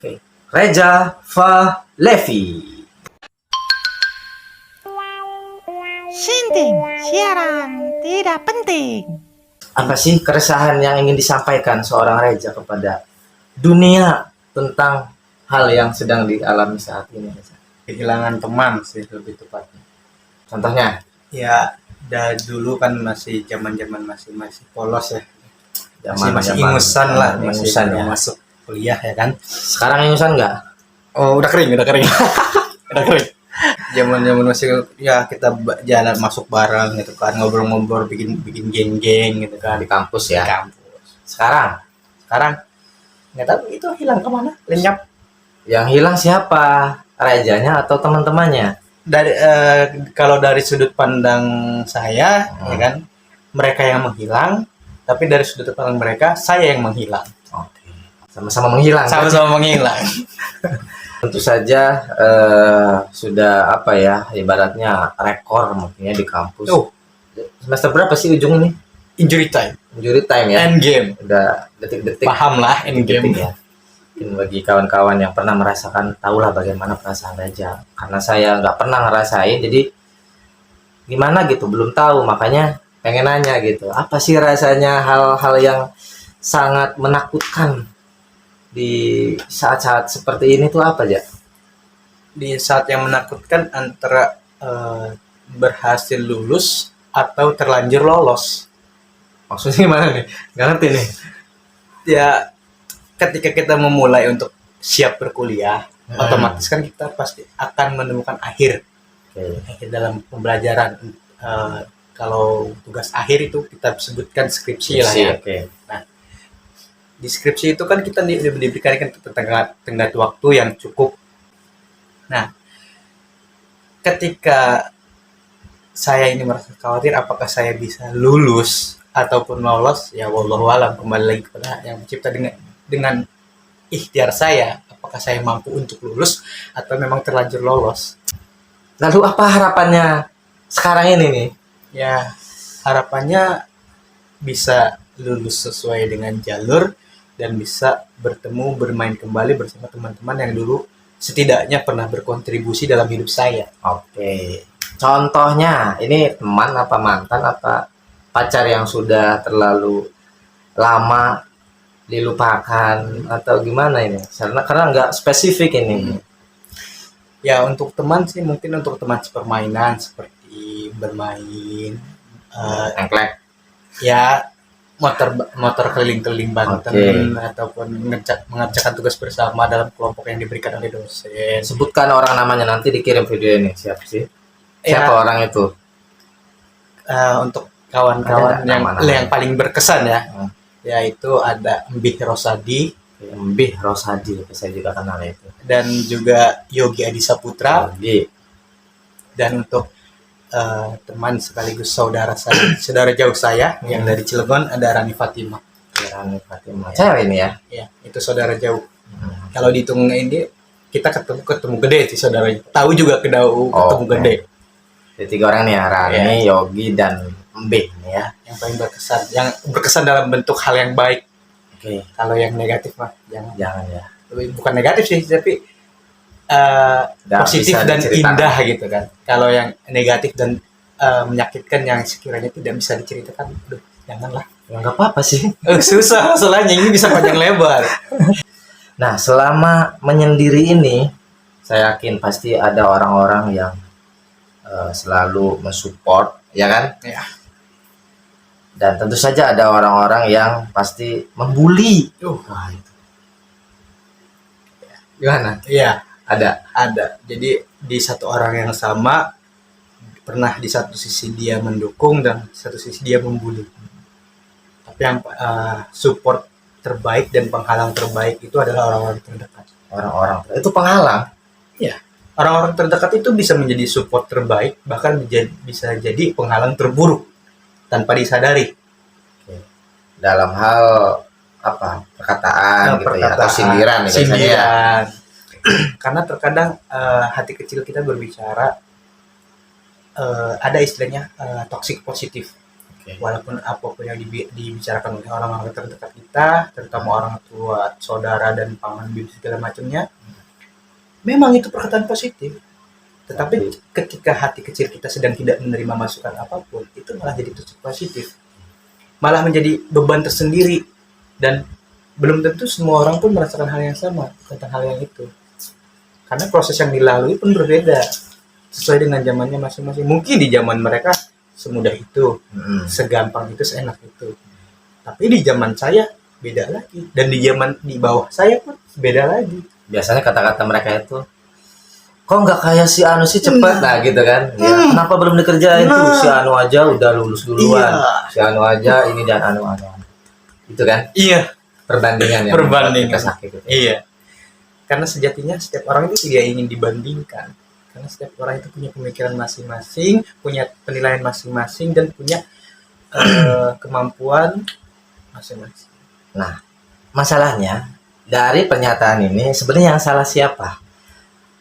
Oke. Reza Falevi. Sinting, siaran tidak penting. Apa sih keresahan yang ingin disampaikan seorang Reza kepada dunia tentang hal yang sedang dialami saat ini, Reza? Kehilangan teman sih lebih tepatnya. Contohnya? Ya, dari dulu kan masih zaman-zaman masih polos ya. Masih Zaman-zaman ingusan lah, ingusan masih ya. belum masuk kuliah ya kan. Sekarang ingusan nggak? Oh, udah kering. Udah kering. Zaman-zaman masih ya kita jalan masuk bareng gitu kan, ngobrol-ngobrol, bikin geng-geng gitu kan Di kampus di ya. kampus. Sekarang Nggak tahu itu hilang kemana, lenyap. yang hilang siapa? Rezanya atau teman-temannya? Dari kalau dari sudut pandang saya ya kan, mereka yang menghilang, tapi dari sudut pandang mereka saya yang menghilang. Oke. Sama-sama menghilang. kan? Sama-sama menghilang. Tentu saja sudah apa ya, ibaratnya rekor mungkinnya di kampus. Tuh, Semester berapa sih ujung nih? injury time, Injury time ya. end game. Udah detik-detik. Paham lah end game. Detik ya. Mungkin bagi kawan-kawan yang pernah merasakan, tahulah bagaimana perasaan Raja. Karena saya nggak pernah ngerasain, jadi gimana gitu, belum tahu. Makanya pengen nanya gitu, apa sih rasanya hal-hal yang sangat menakutkan di saat-saat seperti ini tuh apa aja? Di saat yang menakutkan antara berhasil lulus atau terlanjur lolos. Maksudnya gimana nih? Nggak ngerti nih. Ya, ketika kita memulai untuk siap berkuliah, otomatis kan kita pasti akan menemukan akhir dalam pembelajaran. Kalau tugas akhir itu kita sebutkan skripsi lah ya. Oke. Di skripsi itu kan kita diberikan tenggat waktu yang cukup. Nah, ketika saya ini merasa khawatir apakah saya bisa lulus ataupun lolos, ya wallahu alam, kembali lagi kepada yang mencipta dengan ikhtiar saya, apakah saya mampu untuk lulus atau memang terlanjur lolos. Lalu apa harapannya sekarang ini nih? Ya, harapannya bisa lulus sesuai dengan jalur dan bisa bermain kembali bersama teman-teman yang dulu setidaknya pernah berkontribusi dalam hidup saya. Oke. Contohnya, ini teman apa mantan apa pacar yang sudah terlalu lama dilupakan atau gimana ini? Karena nggak spesifik ini. Ya, untuk teman sih mungkin untuk teman sepermainan seperti bermain Engklek. ya motor keliling-keliling Banten ataupun mengerjakan tugas bersama dalam kelompok yang diberikan oleh dosen. Sebutkan orang namanya, nanti dikirim video ini. Siapa sih? Siapa Ya, orang itu? untuk kawan-kawan Ada nama-nama. yang paling berkesan ya, Hmm. yaitu ada Mbih Rosadi Mbih Rosadi, saya juga kenal itu. dan juga Yogi Adisaputra. Oke. Dan untuk teman sekaligus saudara jauh saya yang dari Cilegon ada Rani Fatimah. Rani Fatimah. Cewek ini ya. Ya, itu saudara jauh. Kalau dihitung ini kita ketemu gede sih saudaranya. Tahu juga ketemu Oke. gede. Jadi 3 orang nih ya, Rani, Yogi, dan Mbih nih ya. Yang paling berkesan dalam bentuk hal yang baik. Oke. Kalau yang negatif mah jangan. Jangan ya. Bukan negatif sih, tapi Nggak positif bisa dan diceritakan. indah gitu kan. Kalau yang negatif dan menyakitkan yang sekiranya tidak bisa diceritakan, aduh, janganlah. Ya nggak apa-apa sih. Susah masalahnya, ini bisa panjang lebar. Nah, selama menyendiri ini, saya yakin pasti ada orang-orang yang selalu mensupport, ya kan? Ya. Dan tentu saja ada orang-orang yang pasti membuli. Wah, itu. Gimana? Iya, Ada. Jadi di satu orang yang sama pernah di satu sisi dia mendukung dan di satu sisi dia membuli. Tapi yang support terbaik dan penghalang terbaik itu adalah orang-orang terdekat. Orang-orang itu penghalang. Orang-orang terdekat itu bisa menjadi support terbaik, bahkan bisa jadi penghalang terburuk tanpa disadari. Dalam hal apa? Perkataan gitu ya, atau sindiran ya, biasanya ya. Sindiran. Karena terkadang hati kecil kita berbicara, ada istilahnya toxic positif. Walaupun apapun yang dibicarakan oleh orang-orang terdekat kita, terutama orang tua, saudara dan paman bibi segala macamnya, memang itu perkataan positif. Tetapi ketika hati kecil kita sedang tidak menerima masukan apapun, itu malah jadi tusuk positif, malah menjadi beban tersendiri, dan belum tentu semua orang pun merasakan hal yang sama tentang hal yang itu, karena proses yang dilalui pun berbeda sesuai dengan zamannya masing-masing. Mungkin di zaman mereka semudah itu, segampang itu, seenak itu, tapi di zaman saya beda lagi, dan di zaman di bawah saya pun beda lagi. Biasanya kata-kata mereka itu, kok nggak kayak si Anu sih cepet lah gitu kan. Ya, kenapa belum dikerjain tuh, si Anu aja udah lulus duluan, si Anu aja ini dan anu. Itu kan Iya, perbandingan yang perbandingan. kita sakit itu. Iya, karena sejatinya setiap orang itu tidak ingin dibandingkan, karena setiap orang itu punya pemikiran masing-masing, punya penilaian masing-masing, dan punya kemampuan masing-masing. Nah, masalahnya dari pernyataan ini sebenarnya yang salah siapa?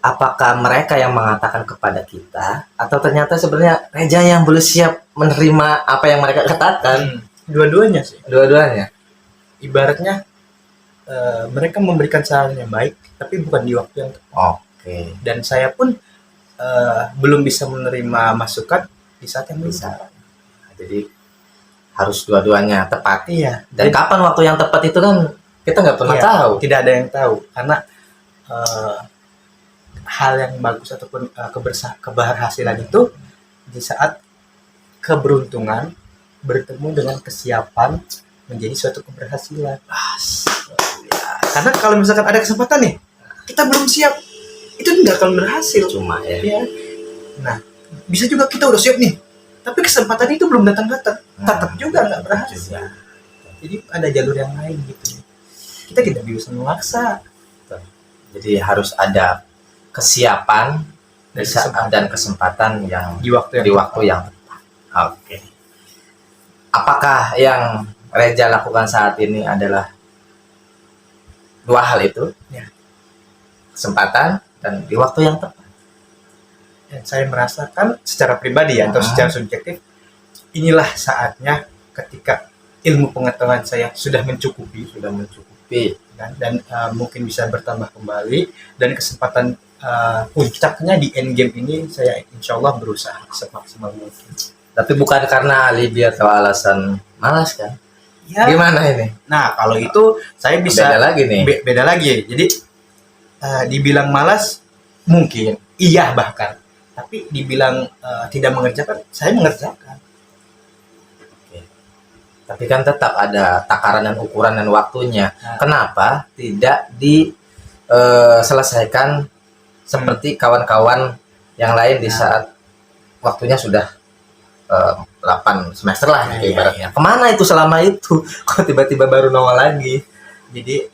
Apakah mereka yang mengatakan kepada kita, atau ternyata sebenarnya Reja yang belum siap menerima apa yang mereka katakan? Dua-duanya sih. Dua-duanya. Ibaratnya mereka memberikan saran yang baik, tapi bukan di waktu yang tepat. Oke. Dan saya pun belum bisa menerima masukan di saat yang bisa. Jadi harus dua-duanya tepat. Iya. Dan kapan waktu yang tepat itu kan kita nggak pernah Iya, tahu. Tidak ada yang tahu, karena hal yang bagus ataupun keberhasilan itu di saat keberuntungan bertemu dengan kesiapan menjadi suatu keberhasilan. Karena kalau misalkan ada kesempatan nih, kita belum siap, itu nggak akan berhasil. Cuma ya. Ya. Nah, bisa juga kita udah siap nih, tapi kesempatan itu belum datang-datang, tetap juga nggak berhasil. Jadi ada jalur yang lain gitu. Kita tidak bisa memaksa. Jadi harus ada kesiapan dan kesempatan yang Di waktu yang tepat. Oke. Apakah yang Reja lakukan saat ini adalah dua hal itu? Ya. Kesempatan dan di waktu yang tepat. Dan saya merasakan secara pribadi atau secara subjektif, inilah saatnya ketika ilmu pengetahuan saya sudah mencukupi, dan mungkin bisa bertambah kembali, dan kesempatan puncaknya di end game ini saya insya Allah berusaha semaksimal mungkin. Tapi bukan karena alibi atau alasan malas kan? Ya. Gimana ini? Nah, kalau itu saya bisa Beda lagi nih. beda lagi. Jadi dibilang malas mungkin, iya bahkan. Tapi dibilang tidak mengerjakan, saya mengerjakan. Tapi kan tetap ada takaran dan ukuran dan waktunya. Nah. Kenapa tidak diselesaikan seperti kawan-kawan yang lain di saat waktunya sudah 8 semester lah gitu ibaratnya. Kemana itu selama itu? Kok tiba-tiba baru nongol lagi? Jadi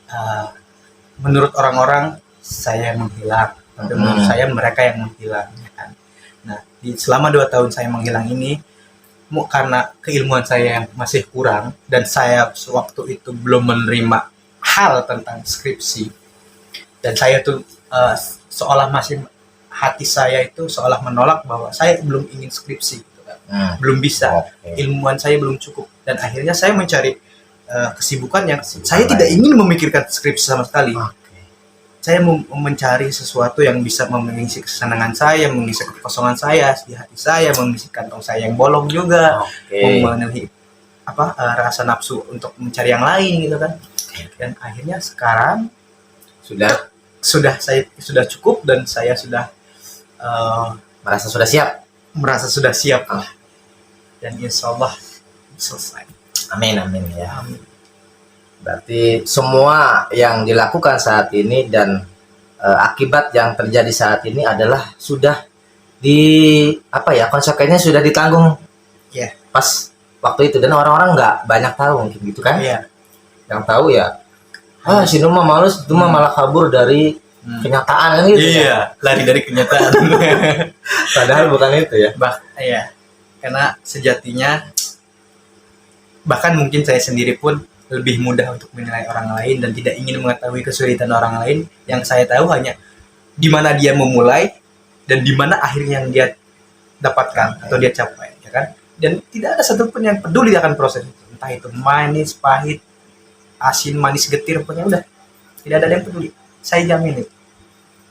menurut orang-orang saya menghilang, menurut saya mereka yang menghilang, ya kan? Nah, selama 2 tahun saya menghilang ini, karena keilmuan saya yang masih kurang dan saya waktu itu belum menerima hal tentang skripsi, dan saya tuh seolah masih, hati saya itu seolah menolak bahwa saya belum ingin skripsi. Belum bisa, ilmuwan saya belum cukup, dan akhirnya saya mencari kesibukan yang saya tidak ingin memikirkan skripsi sama sekali. Saya mencari sesuatu yang bisa mengisi kesenangan saya, mengisi kekosongan saya di hati saya, mengisi kantong saya yang bolong juga, memenuhi rasa nafsu untuk mencari yang lain gitu kan. Dan akhirnya sekarang sudah cukup, dan saya sudah merasa sudah siap. Dan insya Allah selesai. Amin ya. Berarti semua yang dilakukan saat ini dan akibat yang terjadi saat ini adalah sudah konsekuensinya sudah ditanggung pas waktu itu, dan orang-orang nggak banyak tahu mungkin gitu kan. Yang tahu ya si Numa males, itu mah malah kabur dari kenyataan kan gitu. Lari dari kenyataan. Padahal bukan itu ya. Karena sejatinya bahkan mungkin saya sendiri pun lebih mudah untuk menilai orang lain dan tidak ingin mengetahui kesulitan orang lain. Yang saya tahu hanya di mana dia memulai dan di mana akhirnya yang dia dapatkan atau dia capai, ya kan? dan tidak ada satupun yang peduli akan proses itu, entah itu manis, pahit, asin, manis, getir, pokoknya udah tidak ada yang peduli. Saya jamin itu,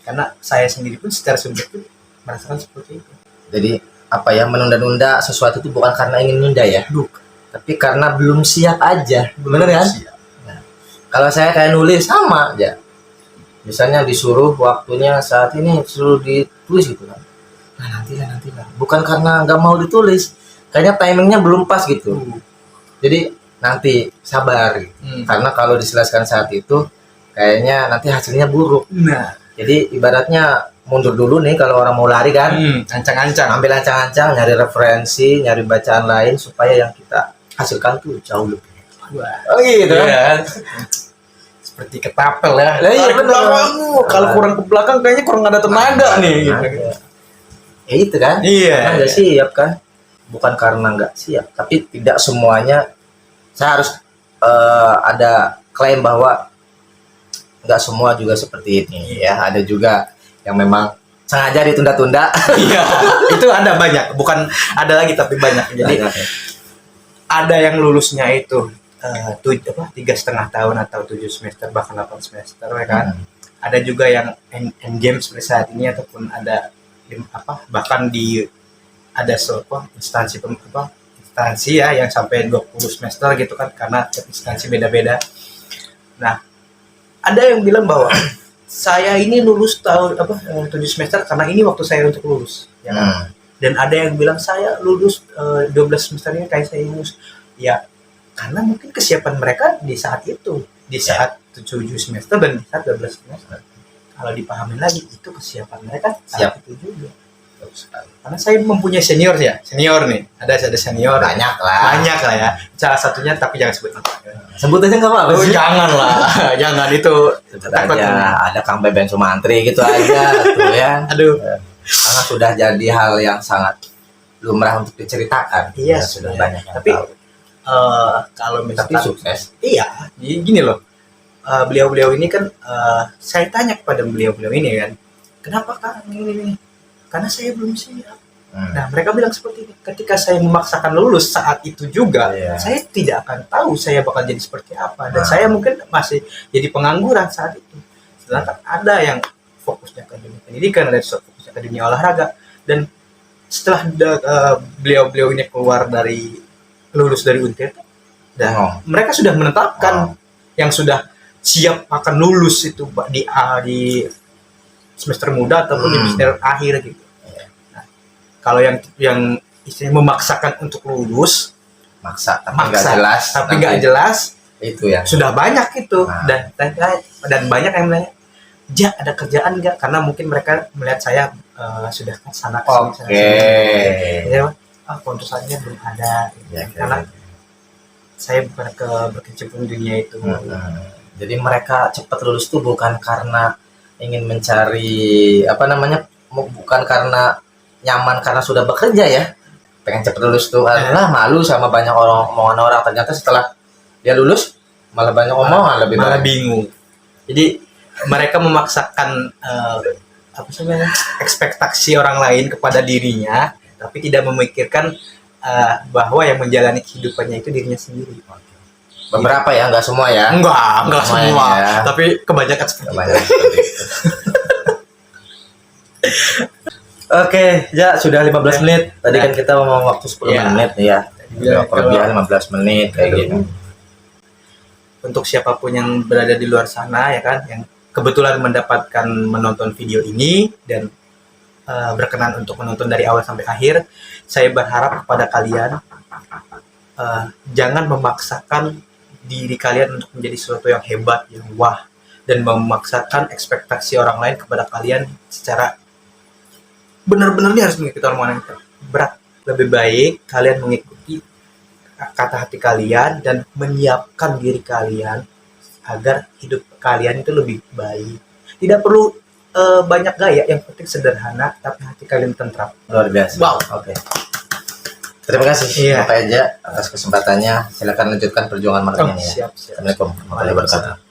karena saya sendiri pun secara subjektif merasakan seperti itu. Jadi apa ya, menunda-nunda sesuatu itu bukan karena ingin nunda ya, Bukan. tapi karena belum siap aja. Bener kan? Siap. Kalau saya kayak nulis sama aja. Misalnya disuruh waktunya saat ini suruh ditulis gitu kan. Nah, nantilah. Bukan karena nggak mau ditulis, kayaknya timingnya belum pas gitu. Jadi nanti sabar. Gitu. Karena kalau diselesaikan saat itu, kayaknya nanti hasilnya buruk. Nah, Jadi ibaratnya mundur dulu nih kalau orang mau lari kan. ancang-ancang. Ambil ancang-ancang, nyari referensi, nyari bacaan lain supaya yang kita hasilkan tuh jauh lebih. Wah. Oh gitu Iya. Seperti ketapel ya. Lah, iya, Tarik ke bener. belakang. Kalau kurang ke belakang kayaknya kurang ada tenaga nih. Gitu. Ya itu kan. Iya. Karena nggak siap kan. Bukan karena nggak siap, tapi tidak semuanya. Saya harus ada klaim bahwa nggak semua juga seperti ini ya. Ada juga yang memang sengaja ditunda-tunda. Iya. Itu ada banyak. Bukan ada lagi tapi banyak. Jadi ada yang lulusnya itu 3,5 tahun atau 7 semester bahkan 8 semester ya kan. Ada juga yang end game seperti saat ini, ataupun ada bahkan di ada instansi ya yang sampai 20 semester gitu kan, karena tiap instansi beda-beda. Nah, ada yang bilang bahwa saya ini lulus tahun 7 semester karena ini waktu saya untuk lulus ya kan. Dan ada yang bilang saya lulus 12 semester ini kayak saya lulus ya, karena mungkin kesiapan mereka di saat itu, di saat 7 semester dan di saat 12 semester. Kalau dipahamin lagi, itu kesiapan mereka saat itu juga. Karena saya mempunyai senior nih, ada senior Banyak lah ya, salah satunya, tapi jangan sebut nama. sebut aja nggak apa-apa Oh, sih. jangan lah, jangan itu Sebut takut. aja ada Kang Beben Sumantri gitu aja tuh ya. Aduh, Karena sudah jadi hal yang sangat lumrah untuk diceritakan. Iya, Ya, sudah iya. banyak yang Tapi, tahu. kalau Tapi misalkan sukses. iya, jadi gini loh, beliau-beliau ini kan, saya tanya kepada beliau-beliau ini kan, kenapa Kak ini? Karena saya belum siap. Nah, mereka bilang seperti ini. Ketika saya memaksakan lulus saat itu juga, Iya. saya tidak akan tahu saya bakal jadi seperti apa. Dan saya mungkin masih jadi pengangguran saat itu. Sedangkan ada yang fokusnya ke dunia pendidikan, ada yang fokusnya ke dunia olahraga. Dan setelah beliau-beliau ini keluar dari, lulus dari Untirta, dan mereka sudah menetapkan yang sudah siap akan lulus itu di semester muda ataupun di semester akhir gitu. Nah, kalau yang istilahnya memaksakan untuk lulus, Maksa tapi nggak jelas. Itu ya. sudah banyak itu. Nah. Dan banyak yang menanya, "Ja, ada kerjaan nggak?" Karena mungkin mereka melihat saya sudah ke sana Oke. Ya, kontesannya belum ada Ya, karena saya bukan berkecimpung dunia itu. Jadi mereka cepat lulus tuh bukan karena ingin mencari bukan karena nyaman karena sudah bekerja ya, pengen cepat lulus tuh karena malu sama banyak omongan orang. Ternyata setelah dia lulus malah banyak omongan, malah bingung. Jadi mereka memaksakan ekspektasi orang lain kepada dirinya, tapi tidak memikirkan bahwa yang menjalani kehidupannya itu dirinya sendiri. beberapa ya, nggak semua ya. Enggak Semuanya semua, ya. tapi kebanyakan seperti itu. Kebanyakan seperti itu. Oke, ya sudah 15 menit. Tadi kan kita ngomong waktu 10 Ya. menit ya. Ya, Kelebihan 15 menit kayak gitu. Untuk siapapun yang berada di luar sana ya kan, yang kebetulan mendapatkan menonton video ini dan berkenan untuk menonton dari awal sampai akhir, saya berharap kepada kalian jangan memaksakan diri kalian untuk menjadi sesuatu yang hebat, yang wah, dan memaksakan ekspektasi orang lain kepada kalian secara benar-benar harus mengikuti omongan yang berat. Lebih baik kalian mengikuti kata hati kalian dan menyiapkan diri kalian agar hidup kalian itu lebih baik. Tidak perlu banyak gaya, yang penting sederhana tapi hati kalian tentram. Luar biasa. Wow. Oke. Terima kasih Iya. Bapak Eja atas kesempatannya. Silakan lanjutkan perjuangan malam ini ya. Siap. Assalamualaikum warahmatullahi wabarakatuh.